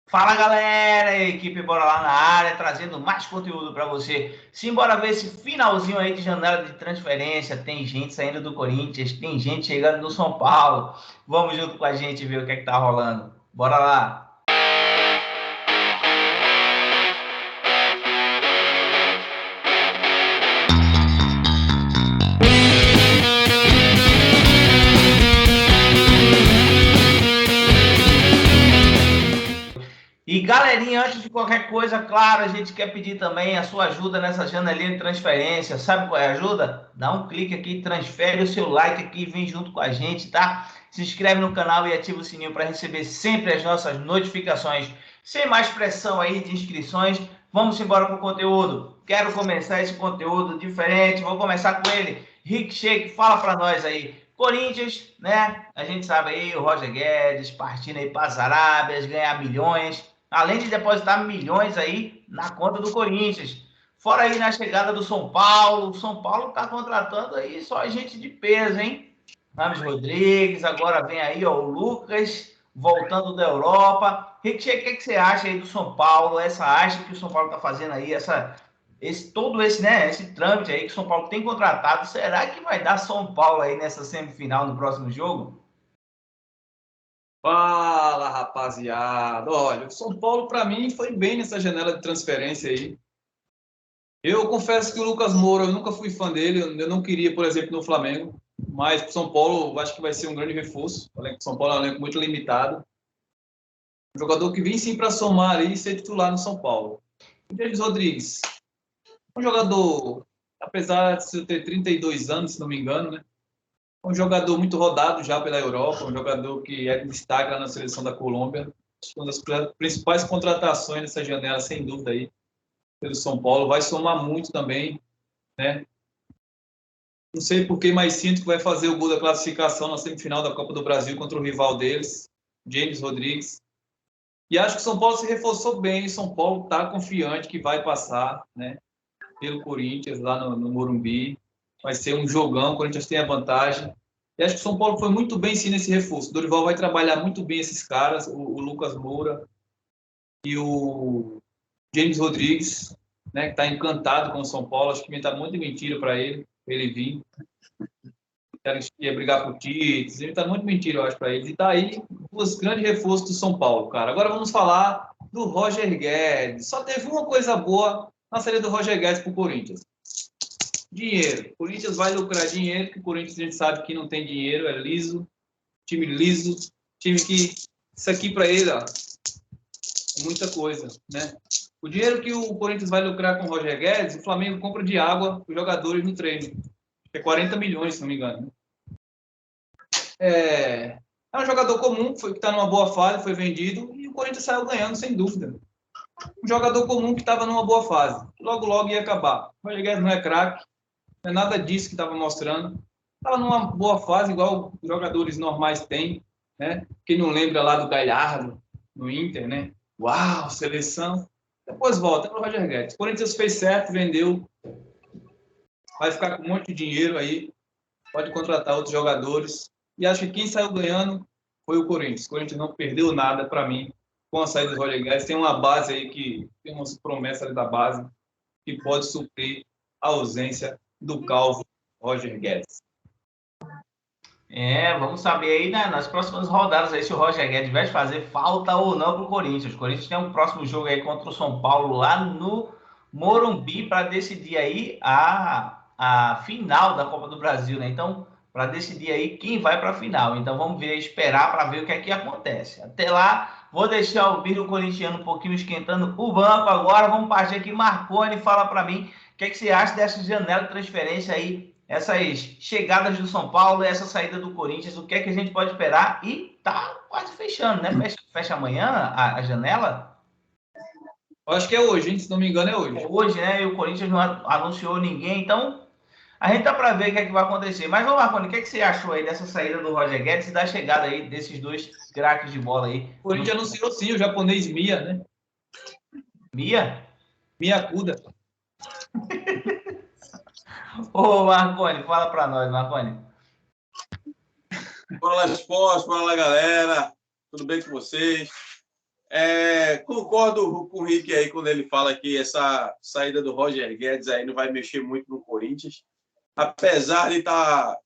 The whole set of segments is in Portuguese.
Fala galera, equipe Bora Lá na área, trazendo mais conteúdo para você. Simbora ver esse finalzinho aí de janela de transferência. Tem gente saindo do Corinthians, tem gente chegando do São Paulo. Vamos junto com a gente ver o que é que tá rolando. Bora lá! E galerinha, antes de qualquer coisa, claro, a gente quer pedir também a sua ajuda nessa janelinha de transferência. Sabe qual é a ajuda? Dá um clique aqui, transfere o seu like aqui e vem junto com a gente, tá? Se inscreve no canal e ativa o sininho para receber sempre as nossas notificações. Sem mais pressão aí de inscrições, vamos embora com o conteúdo. Quero começar esse conteúdo diferente, vou começar com ele. Rick Sheik, fala para nós aí. Corinthians, né? A gente sabe aí, o Roger Guedes partindo aí para as Arábias, ganhar milhões, além de depositar milhões aí na conta do Corinthians. Fora aí na chegada do São Paulo, o São Paulo tá contratando aí só gente de peso, hein? Rames Rodrigues, agora vem aí ó, o Lucas, voltando da Europa. Rick, o que você acha aí do São Paulo? Essa acha que o São Paulo tá fazendo aí, todo esse trâmite aí que o São Paulo tem contratado, será que vai dar São Paulo aí nessa semifinal no próximo jogo? Fala, rapaziada. Olha, o São Paulo, para mim, foi bem nessa janela de transferência aí. Eu confesso que o Lucas Moura, eu nunca fui fã dele. Eu não queria, por exemplo, no Flamengo. Mas para o São Paulo, eu acho que vai ser um grande reforço. O elenco do São Paulo é um elenco muito limitado. Um jogador que vem sim para somar ali e ser titular no São Paulo. O James Rodrigues, um jogador, apesar de ter 32 anos, se não me engano, né? Um jogador muito rodado já pela Europa, um jogador que é destaque lá na seleção da Colômbia. Uma das principais contratações nessa janela, sem dúvida, aí, pelo São Paulo. Vai somar muito também, né? Não sei por que, mas sinto que vai fazer o gol da classificação na semifinal da Copa do Brasil contra o rival deles, James Rodrigues. E acho que o São Paulo se reforçou bem. O São Paulo está confiante que vai passar, né? Pelo Corinthians, lá no Morumbi. Vai ser um jogão, o Corinthians tem a vantagem. E acho que o São Paulo foi muito bem sim nesse reforço. O Dorival vai trabalhar muito bem esses caras, o Lucas Moura e o James Rodrigues, né, que está encantado com o São Paulo. Acho que está muito mentira para ele vir. Ele ia brigar por títulos, ele está muito mentira, eu acho, para ele. E está aí os grandes reforços do São Paulo, cara. Agora vamos falar do Roger Guedes. Só teve uma coisa boa na saída do Roger Guedes para o Corinthians. Dinheiro. O Corinthians vai lucrar dinheiro, que o Corinthians a gente sabe que não tem dinheiro, é liso, time que isso aqui para ele, ó, é muita coisa, né? O dinheiro que o Corinthians vai lucrar com o Roger Guedes, o Flamengo compra de água os jogadores no treino. É 40 milhões, se não me engano. É um jogador comum, que está numa boa fase, foi vendido, e o Corinthians saiu ganhando, sem dúvida. Um jogador comum que estava numa boa fase. Logo ia acabar. O Roger Guedes não é craque, não é nada disso que estava mostrando. Estava numa boa fase, igual os jogadores normais têm, né? Quem não lembra lá do Galhardo, no Inter, né? Uau, seleção. Depois volta para o Roger Guedes. O Corinthians fez certo, vendeu. Vai ficar com um monte de dinheiro aí. Pode contratar outros jogadores. E acho que quem saiu ganhando foi o Corinthians. O Corinthians não perdeu nada para mim com a saída do Roger Guedes. Tem uma base aí que tem umas promessas da base que pode suprir a ausência do calvo Roger Guedes. Vamos saber aí nas próximas rodadas aí se o Roger Guedes vai fazer falta ou não para o Corinthians. O Corinthians tem um próximo jogo aí contra o São Paulo lá no Morumbi para decidir aí a final da Copa do Brasil, né? Então, para decidir aí quem vai para a final. Então, vamos ver, esperar para ver o que é que acontece. Até lá, vou deixar o Biro Corintiano um pouquinho esquentando o banco agora. Vamos partir aqui. Marconi, fala para mim o que é que você acha dessa janela de transferência aí, essas chegadas do São Paulo e essa saída do Corinthians, o que é que a gente pode esperar? E tá quase fechando, né? Fecha amanhã a janela? Eu acho que é hoje, hein? Se não me engano, é hoje. É hoje, né? E o Corinthians não anunciou ninguém, então a gente tá para ver o que é que vai acontecer. Mas, ô Marconi, o que é que você achou aí dessa saída do Roger Guedes e da chegada aí desses dois craques de bola aí? O Corinthians anunciou sim, o japonês Mia, né? Mia? Mia Kuda. Ô, Marconi, fala para nós, Marconi. Fala, Esporte, fala, galera. Tudo bem com vocês? concordo com o Rick aí quando ele fala que essa saída do Roger Guedes aí não vai mexer muito no Corinthians, apesar de estar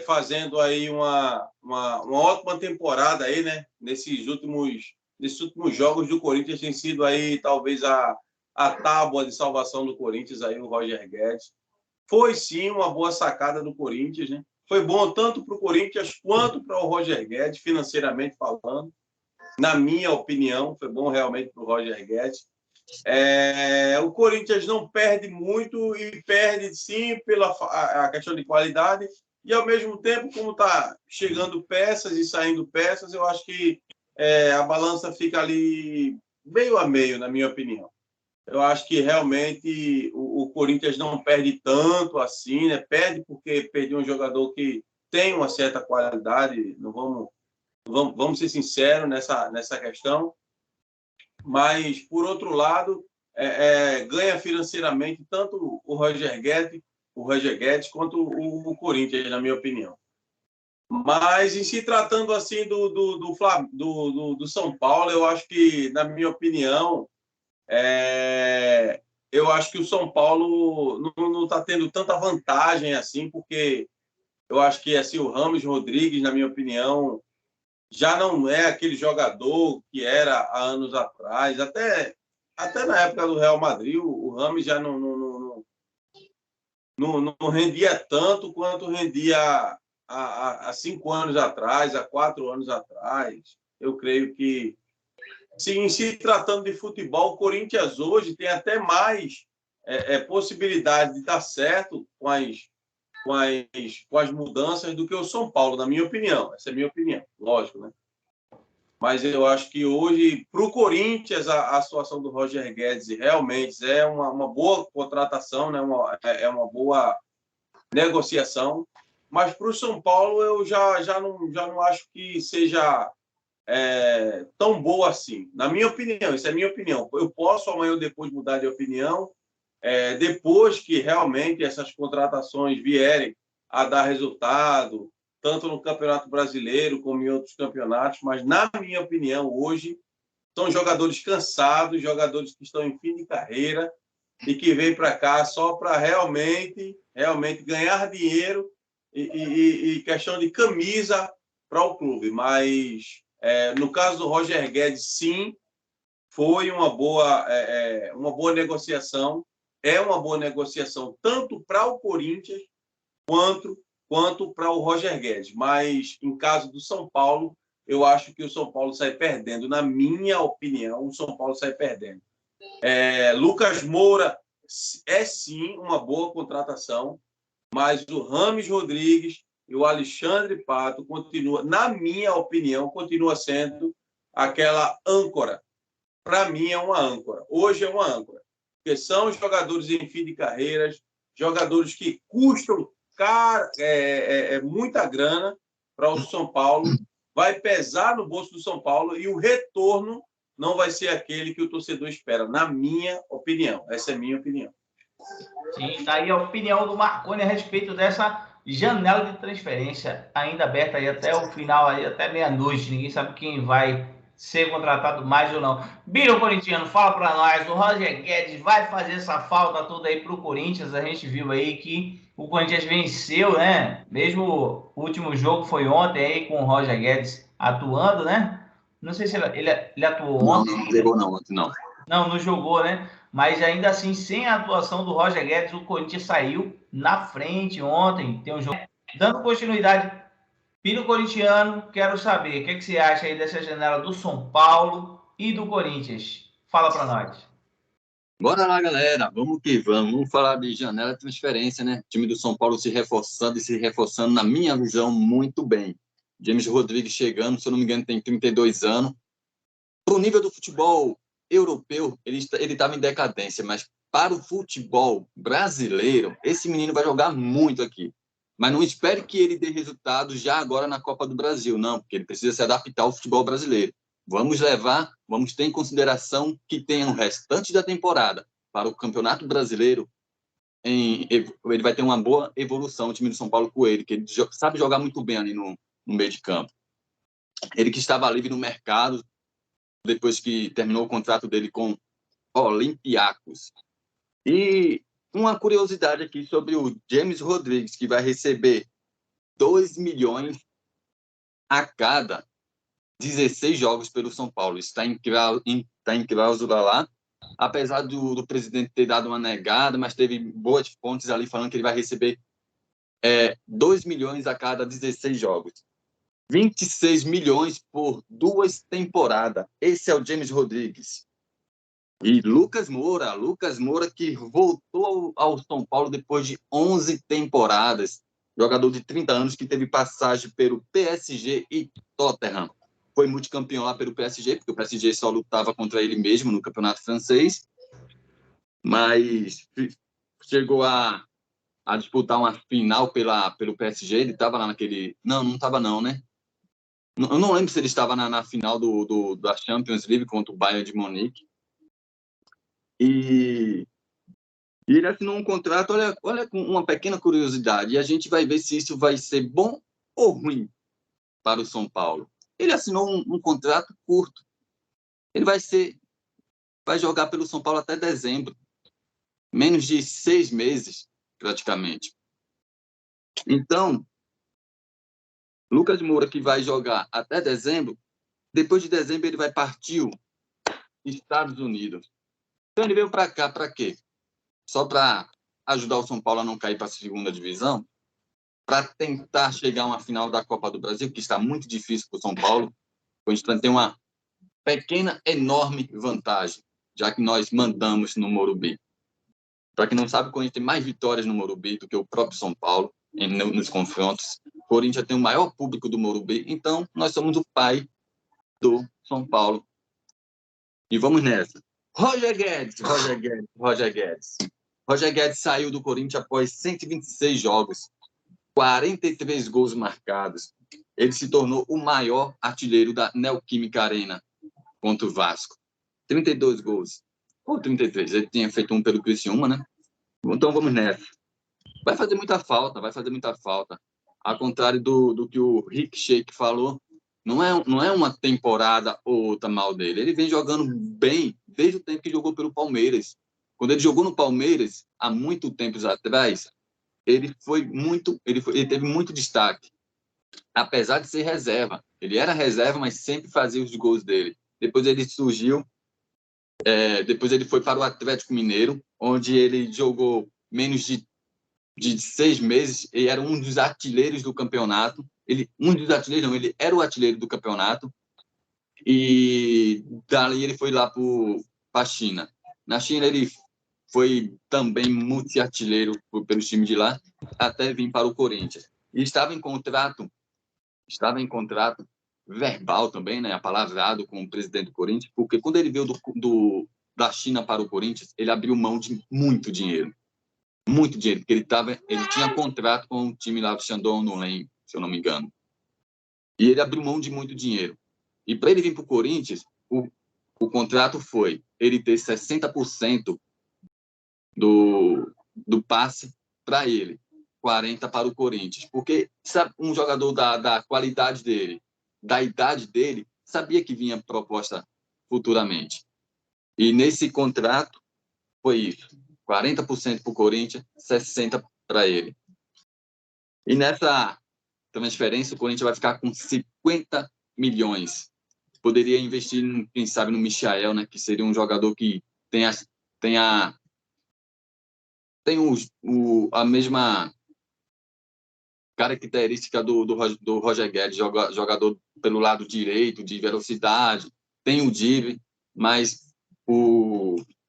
fazendo aí uma ótima temporada aí, né? Nesses últimos jogos do Corinthians tem sido aí talvez a tábua de salvação do Corinthians aí, o Roger Guedes. Foi sim uma boa sacada do Corinthians, né? Foi bom tanto para o Corinthians quanto para o Roger Guedes, financeiramente falando. Na minha opinião, foi bom realmente para o Roger Guedes. O Corinthians não perde muito e perde sim pela a questão de qualidade e ao mesmo tempo, como está chegando peças e saindo peças, eu acho que a balança fica ali meio a meio, na minha opinião. Eu acho que realmente o Corinthians não perde tanto assim, né? Perde porque perdeu um jogador que tem uma certa qualidade, não vamos ser sinceros nessa questão, mas, por outro lado, ganha financeiramente tanto o Roger Guedes quanto o Corinthians, na minha opinião. Mas, em se tratando assim do São Paulo, eu acho que, na minha opinião, eu acho que o São Paulo não está tendo tanta vantagem assim, porque eu acho que assim, o James Rodrigues, na minha opinião, já não é aquele jogador que era há anos atrás. Até na época do Real Madrid, o James já não rendia tanto quanto rendia há 5 anos atrás, há 4 anos atrás. Eu creio que, em se tratando de futebol, o Corinthians hoje tem até mais possibilidade de dar certo com as mudanças do que o São Paulo, na minha opinião. Essa é a minha opinião, lógico, né? Mas eu acho que hoje, para o Corinthians, a situação do Roger Guedes realmente é uma boa contratação, né? É uma boa negociação. Mas para o São Paulo, eu já não acho que seja tão boa assim. Na minha opinião, isso é a minha opinião. Eu posso amanhã ou depois mudar de opinião, depois que realmente essas contratações vierem a dar resultado, tanto no Campeonato Brasileiro como em outros campeonatos, mas, na minha opinião, hoje, são jogadores cansados, jogadores que estão em fim de carreira e que vêm para cá só para realmente ganhar dinheiro e questão de camisa para o clube. Mas, no caso do Roger Guedes, sim, foi uma boa negociação. É uma boa negociação tanto para o Corinthians quanto para o Roger Guedes. Mas, em caso do São Paulo, eu acho que o São Paulo sai perdendo. Na minha opinião, o São Paulo sai perdendo. Lucas Moura é, sim, uma boa contratação, mas o James Rodrigues e o Alexandre Pato continua, na minha opinião, continua sendo aquela âncora. Para mim, é uma âncora. Hoje é uma âncora. Porque são jogadores em fim de carreiras, jogadores que custam muita grana para o São Paulo, vai pesar no bolso do São Paulo e o retorno não vai ser aquele que o torcedor espera, na minha opinião. Essa é a minha opinião. Sim, daí a opinião do Marconi a respeito dessa janela de transferência ainda aberta aí até o final, aí até meia-noite. Ninguém sabe quem vai ser contratado mais ou não. Biro Corintiano, fala para nós, o Roger Guedes vai fazer essa falta toda aí pro Corinthians? A gente viu aí que o Corinthians venceu, né? Mesmo o último jogo foi ontem aí com o Roger Guedes atuando, né? Não sei se ele atuou ontem. Não jogou não ontem, não. Não jogou, né? Mas ainda assim, sem a atuação do Roger Guedes, o Corinthians saiu na frente ontem. Tem um jogo dando continuidade. Pino corintiano, quero saber o que você acha aí dessa janela do São Paulo e do Corinthians. Fala para nós. Bora lá, galera. Vamos que vamos. Vamos falar de janela de transferência, né? O time do São Paulo se reforçando, na minha visão, muito bem. James Rodrigues chegando, se eu não me engano, tem 32 anos. Para o nível do futebol europeu, ele estava em decadência, mas para o futebol brasileiro, esse menino vai jogar muito aqui. Mas não espere que ele dê resultado já agora na Copa do Brasil, não, porque ele precisa se adaptar ao futebol brasileiro. Vamos ter em consideração que tem o restante da temporada para o Campeonato Brasileiro, ele vai ter uma boa evolução, o time do São Paulo com ele, que ele sabe jogar muito bem ali no meio de campo. Ele que estava livre no mercado, depois que terminou o contrato dele com Olympiacos. E uma curiosidade aqui sobre o James Rodrigues, que vai receber 2 milhões a cada 16 jogos pelo São Paulo. Está em cláusula lá, apesar do presidente ter dado uma negada, mas teve boas fontes ali falando que ele vai receber 2 milhões a cada 16 jogos. 26 milhões por 2 temporadas. Esse é o James Rodrigues. E Lucas Moura que voltou ao São Paulo depois de 11 temporadas. Jogador de 30 anos que teve passagem pelo PSG e Tottenham. Foi multicampeão lá pelo PSG, porque o PSG só lutava contra ele mesmo no campeonato francês. Mas chegou a disputar uma final pelo PSG. Ele estava lá naquele... Não estava não, né? Eu não lembro se ele estava na final da Champions League contra o Bayern de Munique. E ele assinou um contrato, olha com uma pequena curiosidade, e a gente vai ver se isso vai ser bom ou ruim para o São Paulo. Ele assinou um contrato curto. Ele vai jogar pelo São Paulo até dezembro. Menos de 6 meses, praticamente. Então, Lucas Moura, que vai jogar até dezembro, depois de dezembro ele vai partir Estados Unidos. Então ele veio para cá para quê? Só para ajudar o São Paulo a não cair para a segunda divisão? Para tentar chegar a uma final da Copa do Brasil, que está muito difícil para o São Paulo. A gente tem uma pequena, enorme vantagem, já que nós mandamos no Morumbi. Para quem não sabe, o Corinthians tem mais vitórias no Morumbi do que o próprio São Paulo nos confrontos. O Corinthians tem o maior público do Morumbi, então nós somos o pai do São Paulo. E vamos nessa. Roger Guedes saiu do Corinthians após 126 jogos, 43 gols marcados. Ele se tornou o maior artilheiro da Neoquímica Arena contra o Vasco. 32 gols. Ou 33, ele tinha feito um pelo Criciúma, né? Então vamos nessa. Vai fazer muita falta. Ao contrário do que o Rick Sheik falou, não é uma temporada ou outra mal dele. Ele vem jogando bem desde o tempo que jogou pelo Palmeiras. Quando ele jogou no Palmeiras, há muito tempo atrás, ele teve muito destaque. Apesar de ser reserva. Ele era reserva, mas sempre fazia os gols dele. Depois ele surgiu, depois ele foi para o Atlético Mineiro, onde ele jogou menos de 6 meses e era um dos artilheiros do campeonato. Ele era o artilheiro do campeonato. E dali ele foi lá para a China. Na China ele foi também multi-artilheiro pelo time de lá, até vir para o Corinthians. E estava em contrato verbal também, né, apalavrado com o presidente do Corinthians, porque quando ele veio da China para o Corinthians, ele abriu mão de muito dinheiro, porque ele tinha contrato com o time lá do Shandong Luneng, se eu não me engano, e ele abriu mão de muito dinheiro. E para ele vir para o Corinthians, o contrato foi ele ter 60% do passe para ele, 40% para o Corinthians, porque sabe, um jogador da qualidade dele, da idade dele, sabia que vinha proposta futuramente. E nesse contrato foi isso, 40% para o Corinthians, 60% para ele. E nessa transferência o Corinthians vai ficar com 50 milhões. Poderia investir, quem sabe, no Michael, né, que seria um jogador que tem a mesma característica do Roger Guedes, jogador pelo lado direito, de velocidade, tem o drible, mas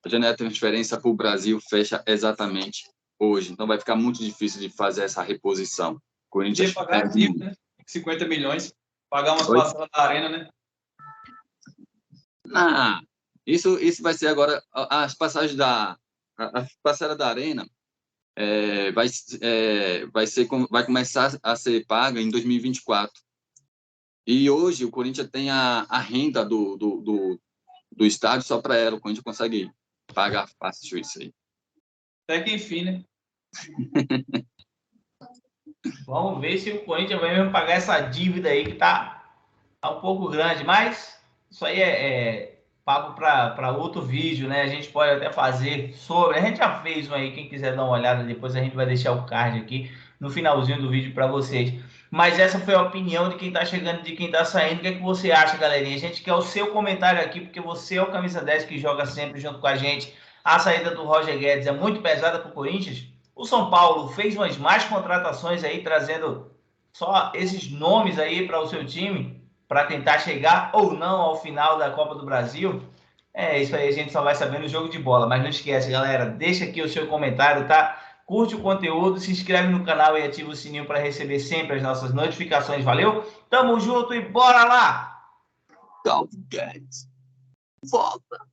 a janela de transferência para o Brasil fecha exatamente hoje. Então vai ficar muito difícil de fazer essa reposição. Corinthians pagar dívida, né? 50 milhões, pagar umas passadas da Arena, né? Isso vai ser agora as passagens da Arena. Vai começar a ser paga em 2024. E hoje o Corinthians tem a renda do estádio só para ela. O Corinthians consegue pagar fácil isso aí. Até que enfim, né? Vamos ver se o Corinthians vai mesmo pagar essa dívida aí que tá um pouco grande, mas isso aí é papo para outro vídeo, né? A gente pode até fazer sobre. A gente já fez um aí, quem quiser dar uma olhada, depois a gente vai deixar o card aqui no finalzinho do vídeo para vocês. Mas essa foi a opinião de quem está chegando, de quem está saindo. O que é que você acha, galerinha? A gente quer o seu comentário aqui, porque você é o camisa 10 que joga sempre junto com a gente. A saída do Roger Guedes é muito pesada para o Corinthians. O São Paulo fez umas mais contratações aí, trazendo só esses nomes aí para o seu time, para tentar chegar ou não ao final da Copa do Brasil. Isso aí a gente só vai saber no jogo de bola. Mas não esquece, galera, deixa aqui o seu comentário, tá? Curte o conteúdo, se inscreve no canal e ativa o sininho para receber sempre as nossas notificações. Valeu? Tamo junto e bora lá! Calvo Guedes. Volta!